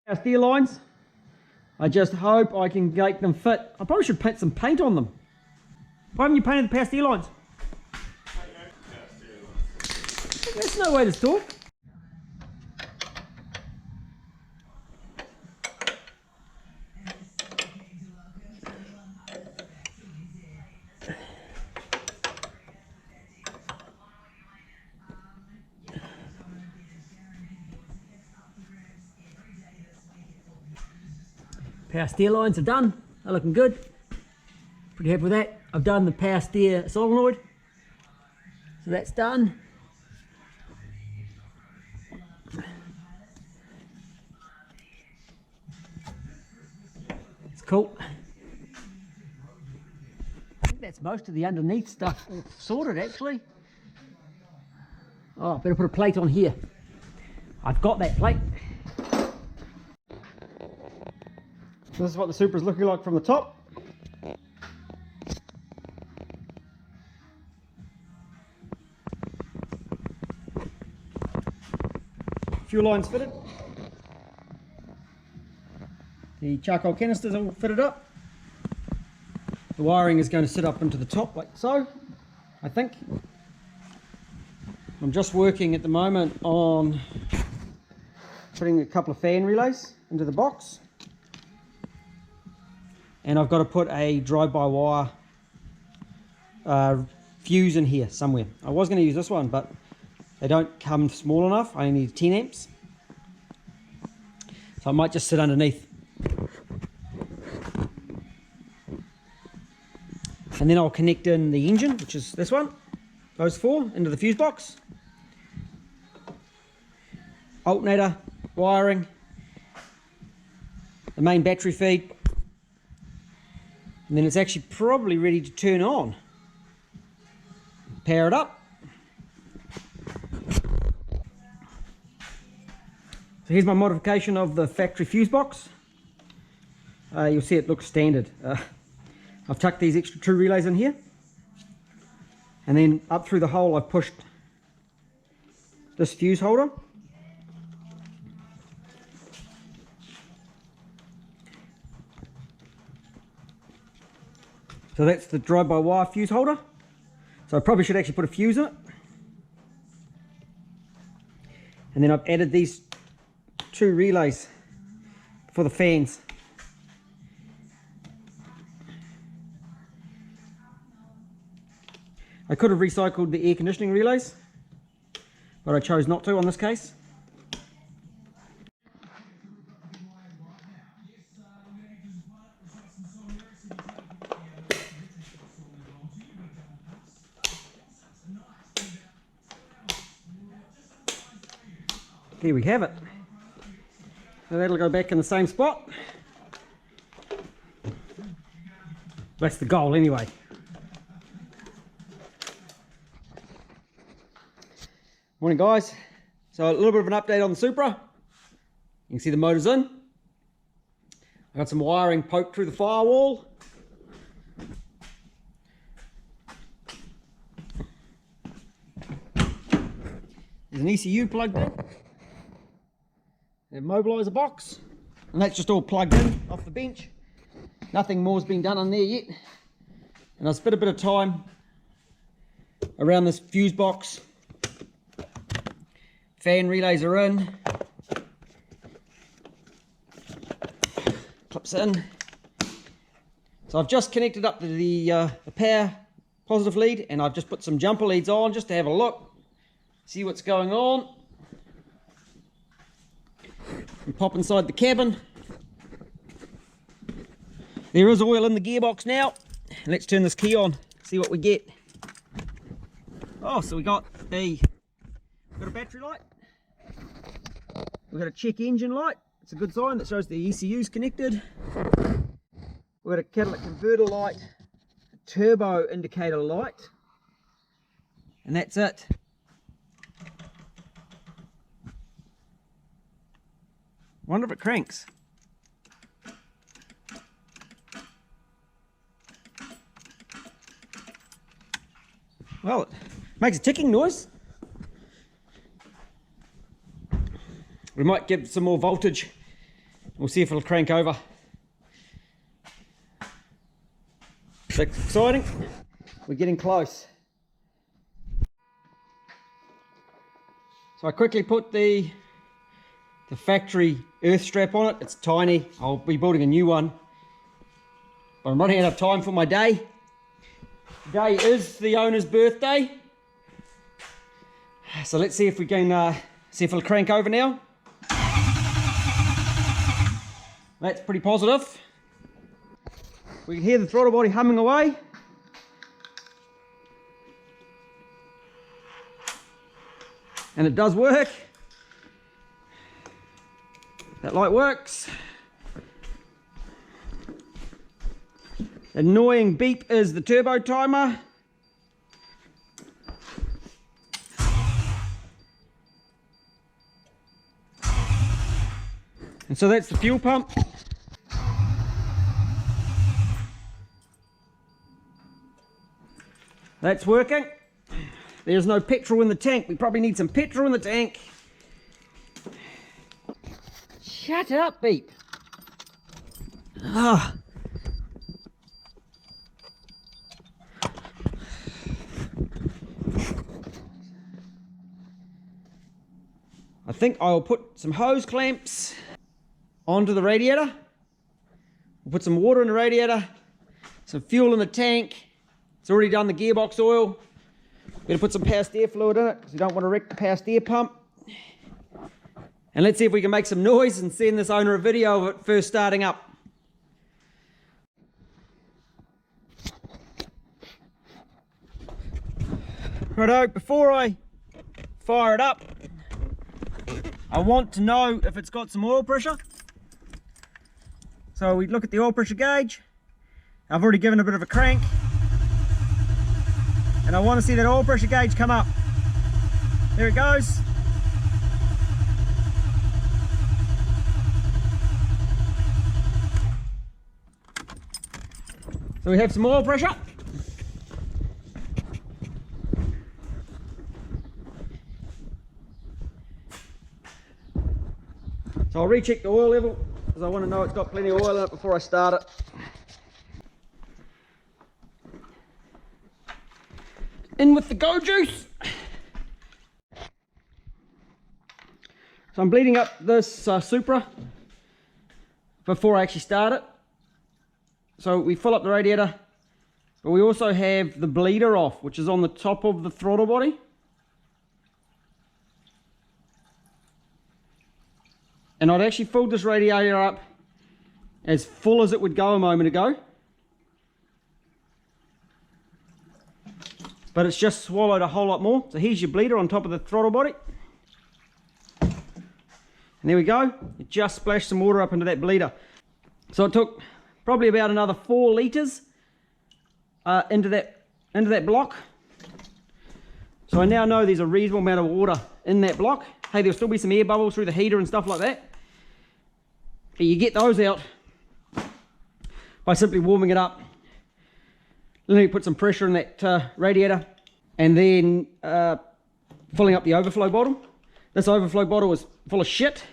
Our steer lines, I just hope I can make them fit. I probably should paint some paint on them. Why haven't you painted the power steer lines? That's no way to talk. Power steer lines are done. They're looking good. Pretty happy with that. I've done the power steer solenoid. So that's done. It's cool. I think that's most of the underneath stuff all sorted actually. Oh, better put a plate on here. I've got that plate. This is what the Supra is looking like from the top. Fuel lines fitted. The charcoal canisters all fitted up. The wiring is going to sit up into the top like so, I think. I'm just working at the moment on putting a couple of fan relays into the box. And I've got to put a drive-by-wire fuse in here somewhere. I was going to use this one, but they don't come small enough. I only need 10 amps. So I might just sit underneath. And then I'll connect in the engine, which is this one, those four, into the fuse box. Alternator, wiring, the main battery feed. And then it's actually probably ready to turn on. Power it up. So here's my modification of the factory fuse box. You'll see it looks standard. I've tucked these extra 2 relays in here. And then up through the hole I've pushed this fuse holder. So that's the drive-by-wire fuse holder. So I probably should actually put a fuse in it. And then I've added these 2 relays for the fans. I could have recycled the air conditioning relays, but I chose not to on this case. Here we have it. So that'll go back in the same spot. That's the goal anyway. Morning guys. So a little bit of an update on the Supra. You can see the motor's in. I got some wiring poked through the firewall. There's an ECU plugged in. Immobiliser box, and that's just all plugged in off the bench. Nothing more's been done on there yet, and I've spent a bit of time around this fuse box. Fan relays are in, clips in. So I've just connected up to the power positive lead, and I've just put some jumper leads on just to have a look, see what's going on. And pop inside the cabin. There is oil in the gearbox now. Let's turn this key on, see what we get. Oh, so we got a battery light. We've got a check engine light. It's a good sign that shows the ECU's connected. We've got a catalytic converter light, a turbo indicator light, and that's it. Wonder if it cranks. Well, it makes a ticking noise. We might give some more voltage We'll see if it'll crank over. That's exciting. We're getting close. So I quickly put the factory earth strap on it. It's tiny. I'll be building a new one. But I'm running out of time for my day. Today is the owner's birthday. So let's see if we can see if it'll crank over now. That's pretty positive. We can hear the throttle body humming away. And it does work. That light works. The annoying beep is the turbo timer. And so that's the fuel pump. That's working. There's no petrol in the tank. We probably need some petrol in the tank. Shut up, beep. Ah. I think I'll put some hose clamps onto the radiator. We'll put some water in the radiator, some fuel in the tank. It's already done the gearbox oil. We're going to put some passed air fluid in it because you don't want to wreck the passed air pump. And let's see if we can make some noise and send this owner a video of it first starting up. Righto, before I fire it up, I want to know if it's got some oil pressure. So we look at the oil pressure gauge. I've already given a bit of a crank. And I want to see that oil pressure gauge come up. There it goes. So we have some oil pressure. So I'll recheck the oil level because I want to know it's got plenty of oil in it before I start it. In with the go juice. So I'm bleeding up this Supra before I actually start it. So we fill up the radiator, but we also have the bleeder off, which is on the top of the throttle body. And I'd actually filled this radiator up as full as it would go a moment ago. But it's just swallowed a whole lot more. So here's your bleeder on top of the throttle body. And there we go. It just splashed some water up into that bleeder. So it took probably about another 4 litres into that block. So I now know there's a reasonable amount of water in that block. Hey, there'll still be some air bubbles through the heater and stuff like that. But you get those out by simply warming it up. Then you put some pressure in that radiator and then filling up the overflow bottle. This overflow bottle is full of shit.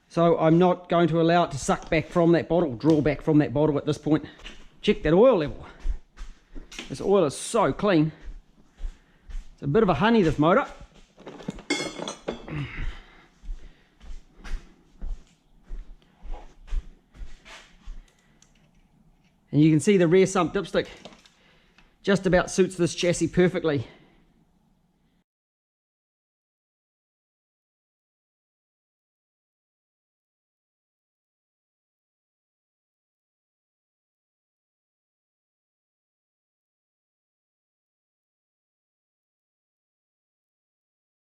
So I'm not going to allow it to suck back from that bottle, draw back from that bottle at this point. Check that oil level. This oil is so clean. It's a bit of a honey, this motor. And you can see the rear sump dipstick just about suits this chassis perfectly.